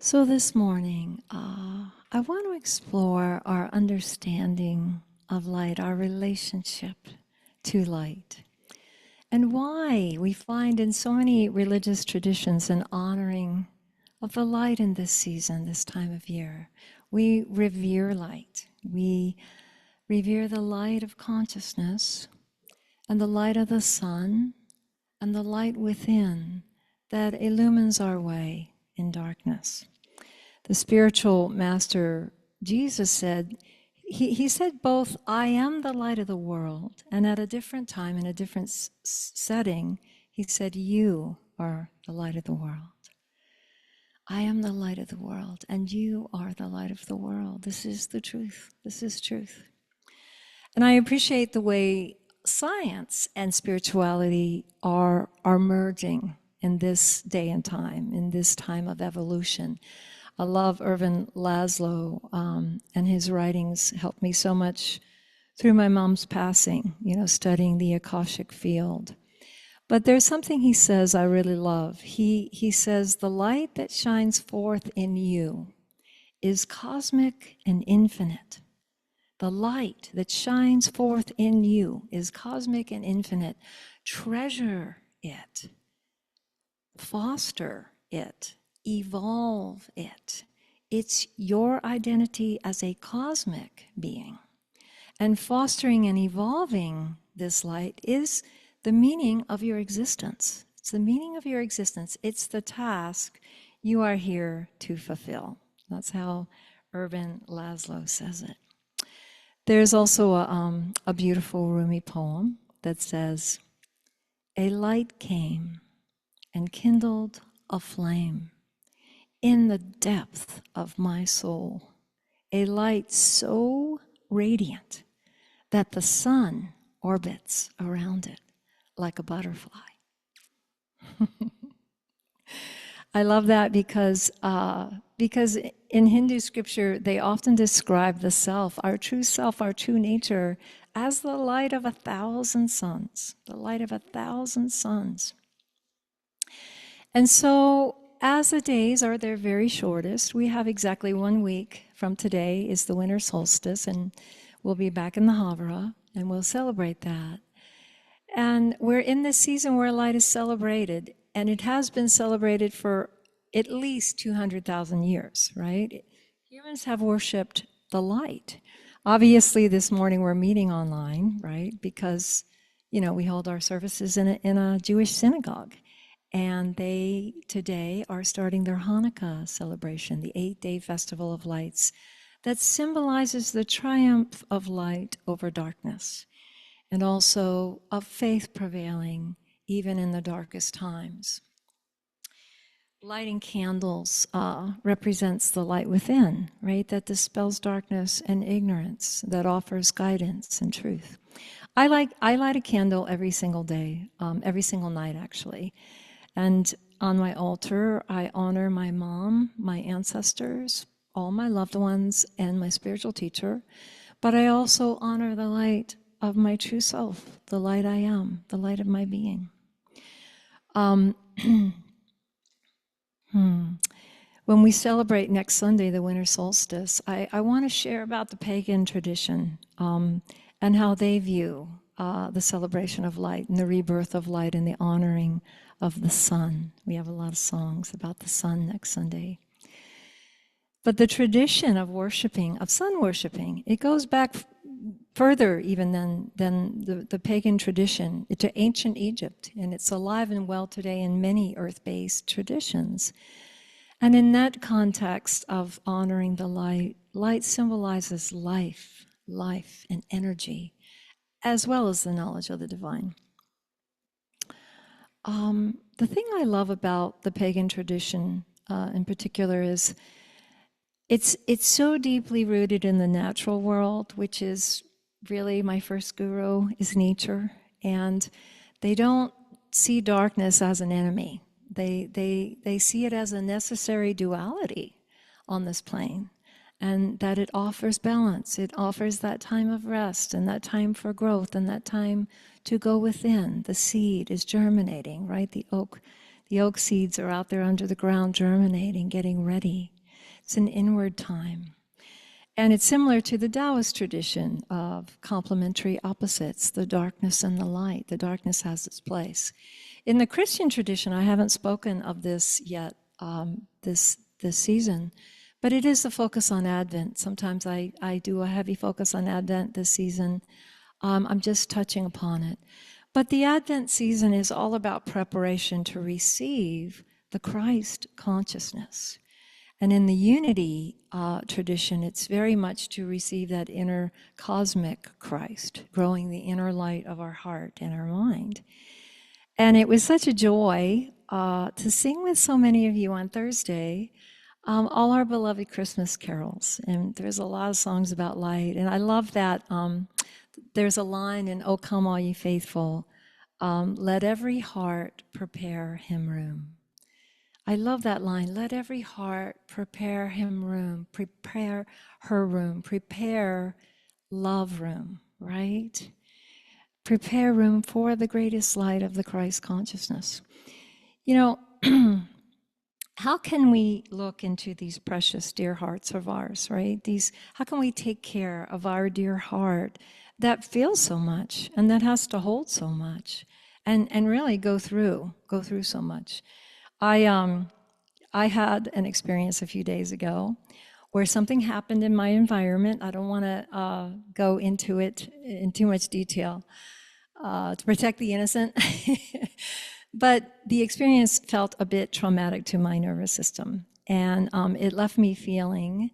So this morning, I want to explore our understanding of light, our relationship to light, and why we find in so many religious traditions an honoring of the light in this season, this time of year. We revere light. We revere the light of consciousness and the light of the sun and the light within that illumines our way in darkness. The spiritual master Jesus said, he said both, I am the light of the world, and at a different time, in a different setting, he said, you are the light of the world. I am the light of the world, and you are the light of the world. This is the truth. This is truth. And I appreciate the way science and spirituality are merging in this day and time, in this time of evolution. I love Ervin Laszlo, and his writings helped me so much through my mom's passing, studying the Akashic field. But there's something he says I really love. He says, the light that shines forth in you is cosmic and infinite. The light that shines forth in you is cosmic and infinite. Treasure it. Foster it. Evolve it. It's your identity as a cosmic being. And fostering and evolving this light is the meaning of your existence. It's the meaning of your existence. It's the task you are here to fulfill. That's how Ervin Laszlo says it. There's also a beautiful Rumi poem that says, a light came and kindled a flame in the depth of my soul, a light so radiant that the sun orbits around it like a butterfly. I love that because in Hindu scripture, they often describe the self, our true nature, as the light of 1,000 suns, the light of 1,000 suns. And so, as the days are their very shortest, we have exactly 1 week from today is the winter solstice, and we'll be back in the Havara, and we'll celebrate that. And we're in this season where light is celebrated, and it has been celebrated for at least 200,000 years, right? Humans have worshipped the light. Obviously, this morning we're meeting online, right? Because, we hold our services in a Jewish synagogue. And they today are starting their Hanukkah celebration, the 8-day festival of lights that symbolizes the triumph of light over darkness and also of faith prevailing even in the darkest times. Lighting candles represents the light within, right? That dispels darkness and ignorance, that offers guidance and truth. I light a candle every single day, every single night actually. And on my altar, I honor my mom, my ancestors, all my loved ones, and my spiritual teacher. But I also honor the light of my true self, the light I am, the light of my being. When we celebrate next Sunday, the winter solstice, I want to share about the pagan tradition and how they view the celebration of light and the rebirth of light and the honoring of the sun. We have a lot of songs about the sun next Sunday. But the tradition of worshiping, of sun worshiping, it goes back further even than the pagan tradition to ancient Egypt, and it's alive and well today in many earth-based traditions. And in that context of honoring the light, light symbolizes life and energy, as well as the knowledge of the divine. The thing I love about the pagan tradition in particular is it's so deeply rooted in the natural world, which is really my first guru is nature, and they don't see darkness as an enemy. They see it as a necessary duality on this plane, and that it offers balance. It offers that time of rest and that time for growth and that time to go within. The seed is germinating, right? The oak The oak seeds are out there under the ground germinating, getting ready. It's an inward time. And it's similar to the Taoist tradition of complementary opposites, the darkness and the light. The darkness has its place. In the Christian tradition, I haven't spoken of this yet this season, but it is the focus on Advent. Sometimes I do a heavy focus on Advent this season. I'm just touching upon it. But the Advent season is all about preparation to receive the Christ consciousness. And in the unity tradition, it's very much to receive that inner cosmic Christ, growing the inner light of our heart and our mind. And it was such a joy to sing with so many of you on Thursday, all our beloved Christmas carols. And there's a lot of songs about light. And I love that there's a line in "O Come All Ye Faithful," let every heart prepare him room. I love that line. Let every heart prepare him room, prepare her room, prepare love room, right? Prepare room for the greatest light of the Christ consciousness. You know, how can we look into these precious dear hearts of ours, right? How can we take care of our dear heart that feels so much and that has to hold so much and really go through so much? I had an experience a few days ago where something happened in my environment. I don't want to go into it in too much detail to protect the innocent. But the experience felt a bit traumatic to my nervous system. And it left me feeling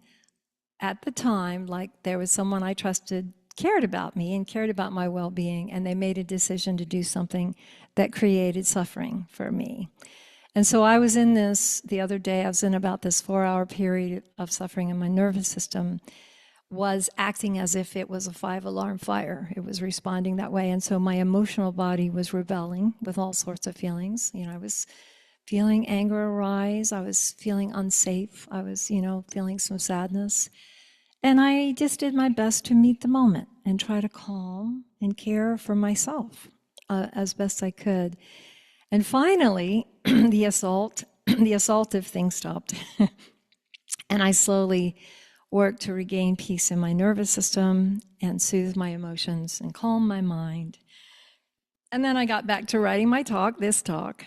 at the time like there was someone I trusted cared about me and cared about my well-being, and they made a decision to do something that created suffering for me. And so I was in this, the other day, I was in about this 4-hour period of suffering, and my nervous system was acting as if it was a 5-alarm fire. It was responding that way. And so my emotional body was rebelling with all sorts of feelings. You know, I was feeling anger arise. I was feeling unsafe. I was, feeling some sadness. And I just did my best to meet the moment and try to calm and care for myself as best I could. And finally, the assaultive thing stopped. And I slowly worked to regain peace in my nervous system and soothe my emotions and calm my mind. And then I got back to writing my talk, this talk.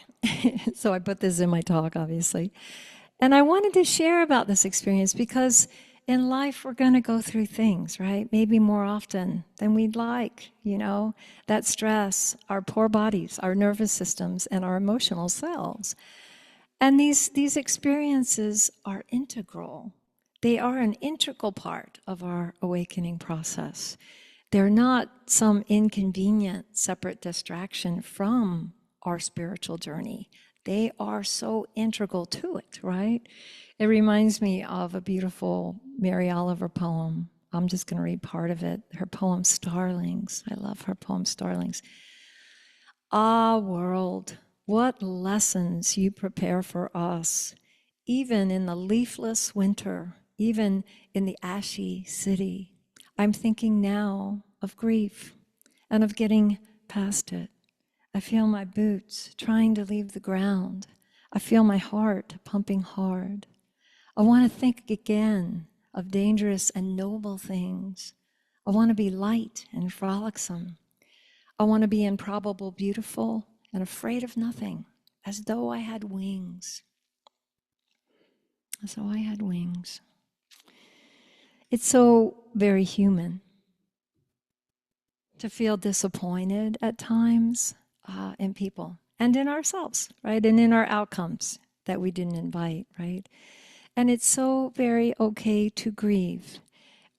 So I put this in my talk, obviously. And I wanted to share about this experience because in life we're going to go through things, right? Maybe more often than we'd like, that stress, our poor bodies, our nervous systems, and our emotional selves. And these experiences are integral. They are an integral part of our awakening process. They're not some inconvenient separate distraction from our spiritual journey. They are so integral to it, right? It reminds me of a beautiful Mary Oliver poem. I'm just going to read part of it. Her poem, Starlings. I love her poem, Starlings. Ah, world, what lessons you prepare for us, even in the leafless winter, even in the ashy city. I'm thinking now of grief and of getting past it. I feel my boots trying to leave the ground. I feel my heart pumping hard. I want to think again of dangerous and noble things. I want to be light and frolicsome. I want to be improbable, beautiful, and afraid of nothing, as though I had wings. As though I had wings. It's so very human to feel disappointed at times in people and in ourselves, right? And in our outcomes that we didn't invite, right? And it's so very okay to grieve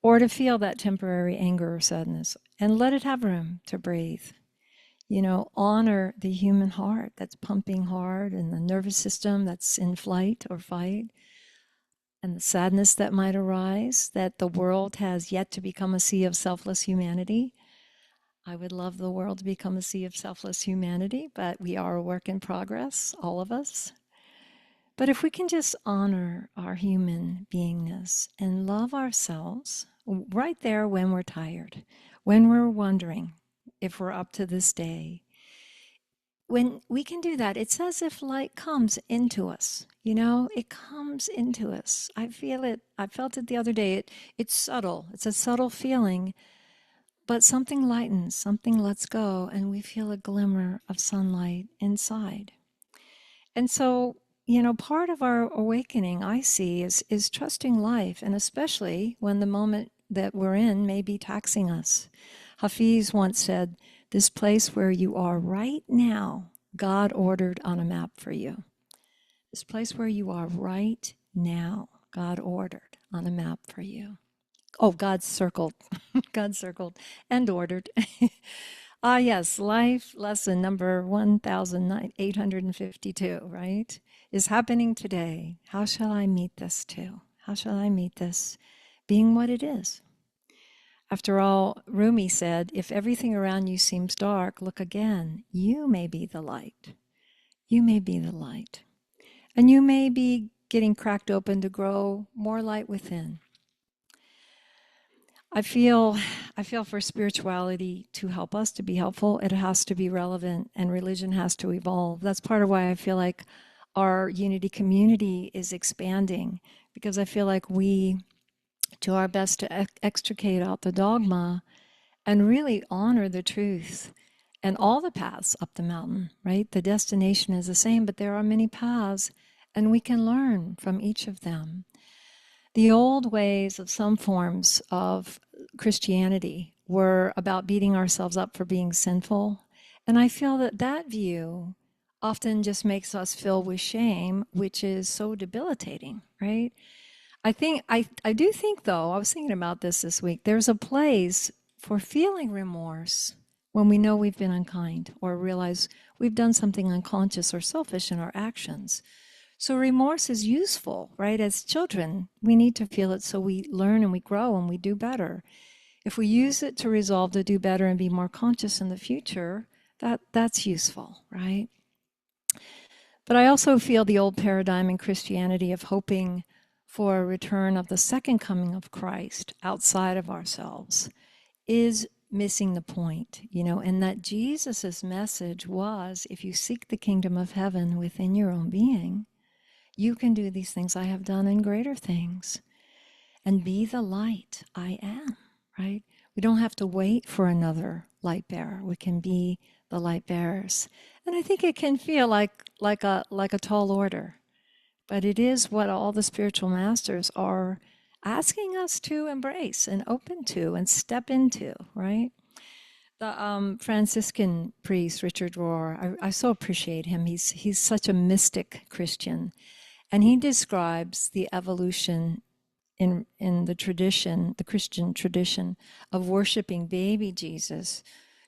or to feel that temporary anger or sadness and let it have room to breathe. Honor the human heart that's pumping hard and the nervous system that's in flight or fight and the sadness that might arise, that the world has yet to become a sea of selfless humanity. I would love the world to become a sea of selfless humanity, but we are a work in progress, all of us. But if we can just honor our human beingness and love ourselves right there when we're tired, when we're wondering if we're up to this day, when we can do that, it's as if light comes into us. It comes into us. I feel it. I felt it the other day. It's subtle. It's a subtle feeling, but something lightens, something lets go, and we feel a glimmer of sunlight inside. And so, part of our awakening, I see, is trusting life, and especially when the moment that we're in may be taxing us. Hafiz once said, "This place where you are right now, God ordered on a map for you." This place where you are right now, God ordered on a map for you. Oh, God circled. God circled and ordered. Ah, yes, life lesson number 1852, right? Is happening today. How shall I meet this too? How shall I meet this being what it is? After all, Rumi said, if everything around you seems dark, look again. You may be the light. You may be the light. And you may be getting cracked open to grow more light within. I feel for spirituality to help us to be helpful, it has to be relevant, and religion has to evolve. That's part of why I feel like our unity community is expanding, because I feel like we do our best to extricate out the dogma and really honor the truth and all the paths up the mountain, right? The destination is the same, but there are many paths, and we can learn from each of them. The old ways of some forms of Christianity were about beating ourselves up for being sinful. And I feel that that view often just makes us feel with shame, which is so debilitating, right? I do think, though, I was thinking about this week, there's a place for feeling remorse when we know we've been unkind or realize we've done something unconscious or selfish in our actions. So remorse is useful, right? As children, we need to feel it so we learn and we grow and we do better. If we use it to resolve to do better and be more conscious in the future, that's useful, right? But I also feel the old paradigm in Christianity of hoping for a return of the second coming of Christ outside of ourselves is missing the point, and that Jesus's message was, if you seek the kingdom of heaven within your own being, you can do these things I have done and greater things, and be the light I am, right? We don't have to wait for another light bearer. We can be the light bearers. And I think it can feel like a tall order, but it is what all the spiritual masters are asking us to embrace and open to and step into, right? The Franciscan priest, Richard Rohr, I so appreciate him. He's such a mystic Christian. And he describes the evolution in the tradition, the Christian tradition, of worshiping baby Jesus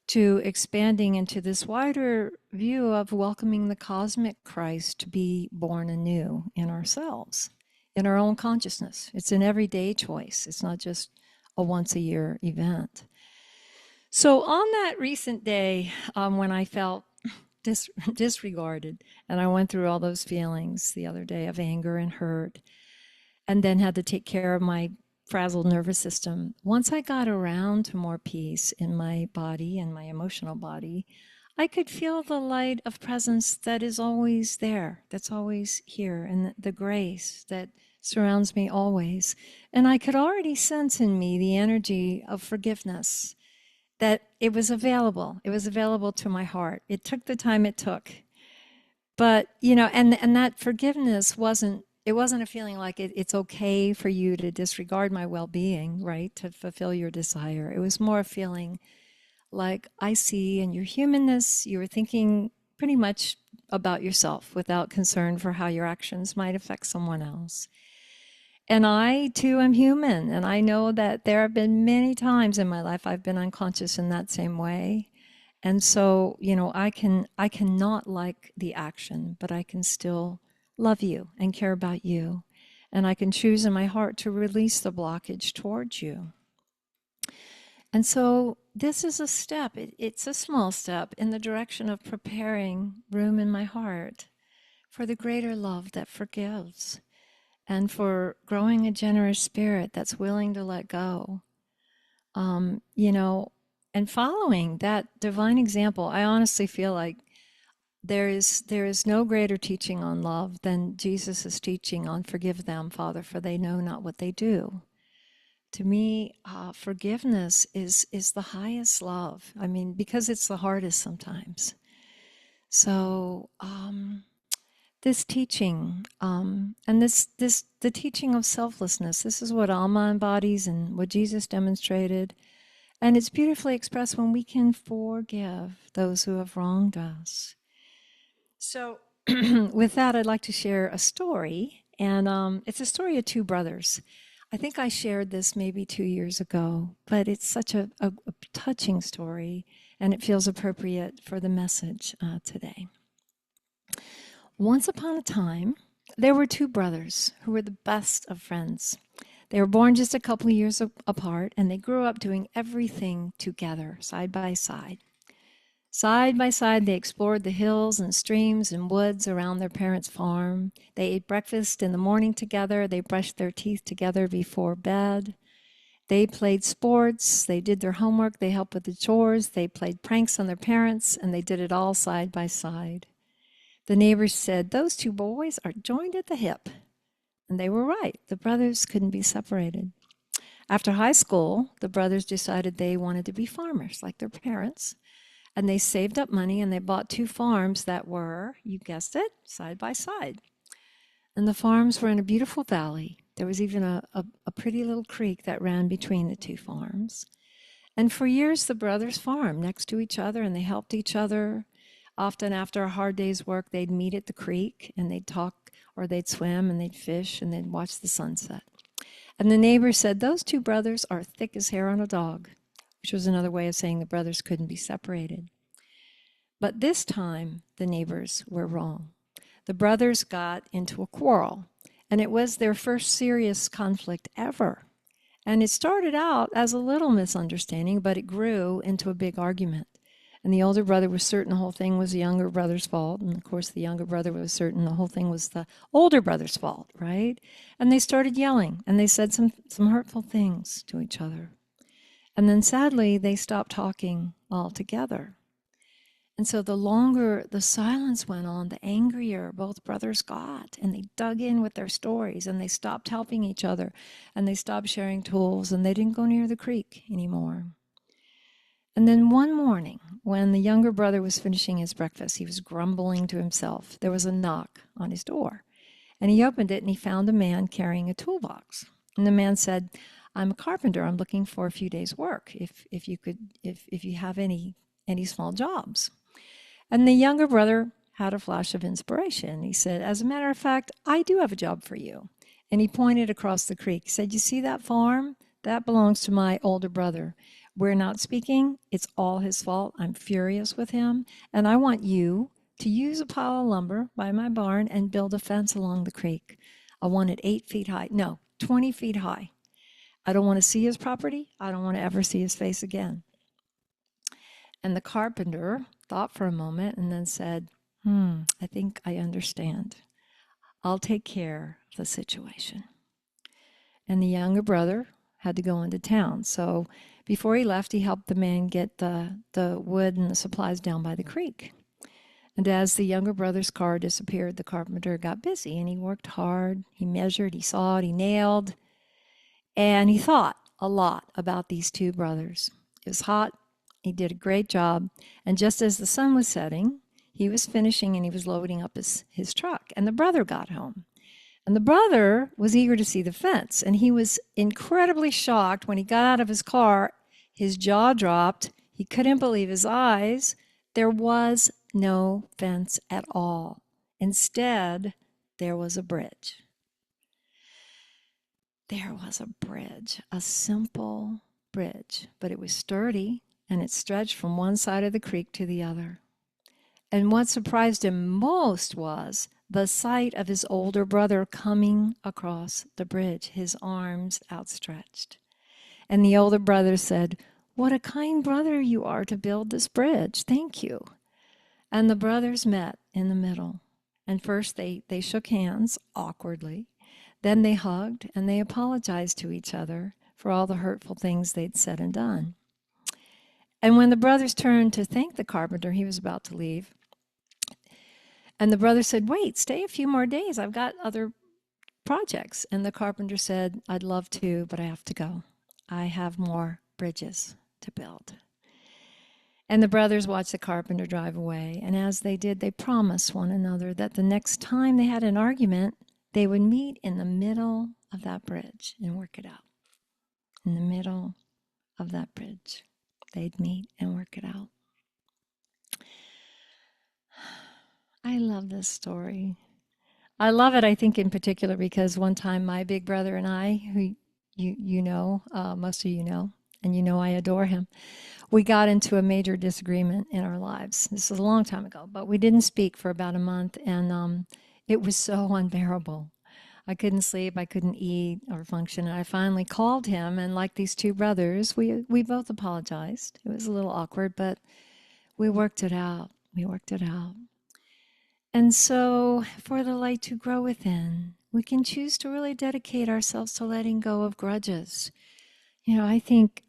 to expanding into this wider view of welcoming the cosmic Christ to be born anew in ourselves, in our own consciousness. It's an everyday choice. It's not just a once-a-year event. So on that recent day when I felt disregarded, and I went through all those feelings the other day of anger and hurt, and then had to take care of my frazzled nervous system. Once I got around to more peace in my body and my emotional body, I could feel the light of presence that is always there, that's always here, and the grace that surrounds me always. And I could already sense in me the energy of forgiveness, that it was available. It was available to my heart. It took the time it took. But, and that forgiveness wasn't a feeling like it's okay for you to disregard my well-being, right, to fulfill your desire. It was more a feeling like, I see in your humanness, you were thinking pretty much about yourself without concern for how your actions might affect someone else. And I too am human, and I know that there have been many times in my life I've been unconscious in that same way. And so, I cannot like the action, but I can still love you and care about you. And I can choose in my heart to release the blockage towards you. And so this is a step, it's a small step in the direction of preparing room in my heart for the greater love that forgives, and for growing a generous spirit that's willing to let go. And following that divine example, I honestly feel like there is no greater teaching on love than Jesus' teaching on forgive them, Father, for they know not what they do. To me, forgiveness is the highest love. I mean, because it's the hardest sometimes. So this teaching, and the teaching of selflessness, this is what Alma embodies and what Jesus demonstrated. And it's beautifully expressed when we can forgive those who have wronged us. So with that, I'd like to share a story. And it's a story of two brothers. I think I shared this maybe 2 years ago, but it's such a touching story, and it feels appropriate for the message today. Once upon a time, there were two brothers who were the best of friends. They were born just a couple of years apart, and they grew up doing everything together, side by side. Side by side, they explored the hills and streams and woods around their parents' farm. They ate breakfast in the morning together. They brushed their teeth together before bed. They played sports. They did their homework. They helped with the chores. They played pranks on their parents, and they did it all side by side. The neighbors said, "Those two boys are joined at the hip." And they were right. The brothers couldn't be separated. After high school, the brothers decided they wanted to be farmers like their parents. And they saved up money and they bought two farms that were, you guessed it, side by side. And the farms were in a beautiful valley. There was even a pretty little creek that ran between the two farms. And for years, the brothers farmed next to each other and they helped each other. Often after a hard day's work, they'd meet at the creek and they'd talk, or they'd swim and they'd fish and they'd watch the sunset. And the neighbors said, "Those two brothers are thick as hair on a dog," which was another way of saying the brothers couldn't be separated. But this time, the neighbors were wrong. The brothers got into a quarrel, and it was their first serious conflict ever. And it started out as a little misunderstanding, but it grew into a big argument. And the older brother was certain the whole thing was the younger brother's fault. And of course, the younger brother was certain the whole thing was the older brother's fault, right? And they started yelling, and they said some hurtful things to each other. And then sadly, they stopped talking altogether. And so the longer the silence went on, the angrier both brothers got. And they dug in with their stories, and they stopped helping each other, and they stopped sharing tools, and they didn't go near the creek anymore. And then one morning, when the younger brother was finishing his breakfast, he was grumbling to himself. There was a knock on his door. And he opened it, and he found a man carrying a toolbox. And the man said, "I'm a carpenter. I'm looking for a few days' work. If you have any small jobs." And the younger brother had a flash of inspiration. He said, "As a matter of fact, I do have a job for you." And he pointed across the creek. He said, "You see that farm? That belongs to my older brother. We're not speaking. It's all his fault. I'm furious with him. And I want you to use a pile of lumber by my barn and build a fence along the creek. I want it 8 feet high. No, 20 feet high. I don't want to see his property. I don't want to ever see his face again." And the carpenter thought for a moment and then said, "I think I understand. I'll take care of the situation." And the younger brother had to go into town. So before he left, he helped the man get the wood and the supplies down by the creek. And as the younger brother's car disappeared, the carpenter got busy and he worked hard. He measured, he sawed, he nailed, and he thought a lot about these two brothers. It was hot. He did a great job. And just as the sun was setting, he was finishing and he was loading up his truck. And the brother got home. And the brother was eager to see the fence. And he was incredibly shocked when he got out of his car. His jaw dropped. He couldn't believe his eyes. There was no fence at all. Instead, there was a bridge. There was a bridge, a simple bridge, but it was sturdy. And it stretched from one side of the creek to the other. And what surprised him most was the sight of his older brother coming across the bridge, his arms outstretched. And the older brother said, "What a kind brother you are to build this bridge. Thank you." And the brothers met in the middle. And first they shook hands awkwardly. Then they hugged and they apologized to each other for all the hurtful things they'd said and done. And when the brothers turned to thank the carpenter, he was about to leave. And the brother said, wait, stay a few more days. I've got other projects. And the carpenter said, I'd love to, but I have to go. I have more bridges to build. And the brothers watched the carpenter drive away. And as they did, they promised one another that the next time they had an argument, they would meet in the middle of that bridge and work it out. In the middle of that bridge, they'd meet and work it out. I love this story. I love it, I think, in particular, because one time my big brother and I, who you know, most of you know, and you know I adore him, we got into a major disagreement in our lives. This was a long time ago, but we didn't speak for about a month, and it was so unbearable. I couldn't sleep, I couldn't eat or function, and I finally called him, and like these two brothers, we both apologized. It was a little awkward, but we worked it out. We worked it out. And so, for the light to grow within, we can choose to really dedicate ourselves to letting go of grudges. You know, I think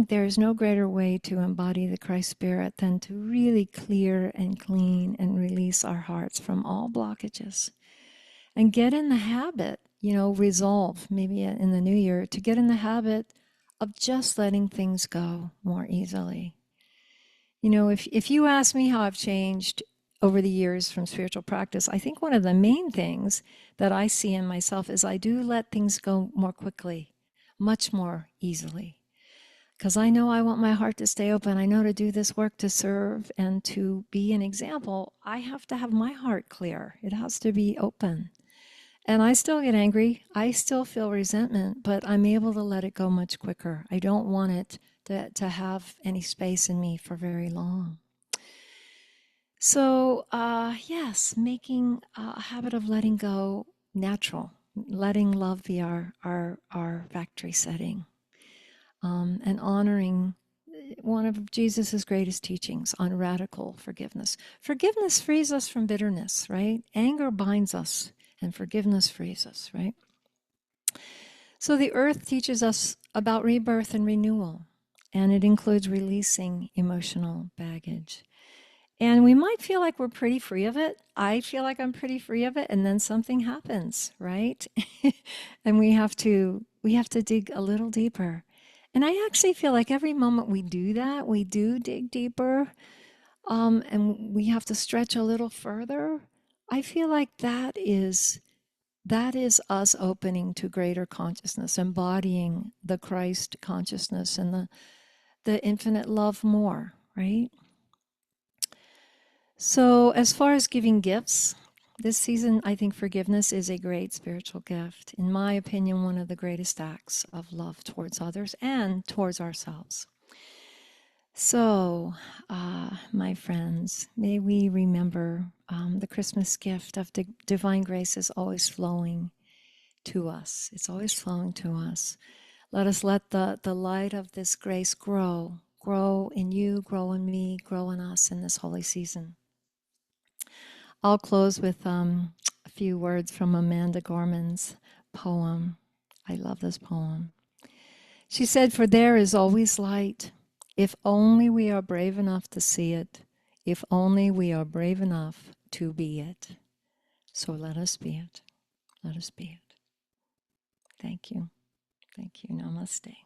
there is no greater way to embody the Christ Spirit than to really clear and clean and release our hearts from all blockages. And get in the habit, resolve, maybe in the new year, to get in the habit of just letting things go more easily. If you ask me how I've changed over the years from spiritual practice, I think one of the main things that I see in myself is I do let things go more quickly, much more easily. Because I know I want my heart to stay open. I know to do this work, to serve and to be an example, I have to have my heart clear. It has to be open. And I still get angry. I still feel resentment, but I'm able to let it go much quicker. I don't want it to have any space in me for very long. So, yes, making a habit of letting go natural, letting love be our factory setting, and honoring one of Jesus's greatest teachings on radical forgiveness. Forgiveness frees us from bitterness, right? Anger binds us, and forgiveness frees us, right? So the earth teaches us about rebirth and renewal, and it includes releasing emotional baggage. And we might feel like we're pretty free of it. I feel like I'm pretty free of it, and then something happens, right? And we have to dig a little deeper. And I actually feel like every moment we do that, we do dig deeper, and we have to stretch a little further. I feel like that is us opening to greater consciousness, embodying the Christ consciousness and the infinite love more, right? So as far as giving gifts, this season, I think forgiveness is a great spiritual gift. In my opinion, one of the greatest acts of love towards others and towards ourselves. So, my friends, may we remember the Christmas gift of divine grace is always flowing to us. It's always flowing to us. Let us let the light of this grace grow in you, grow in me, grow in us in this holy season. I'll close with a few words from Amanda Gorman's poem. I love this poem. She said, "For there is always light, if only we are brave enough to see it, if only we are brave enough to be it. So let us be it. Let us be it." Thank you. Thank you. Namaste.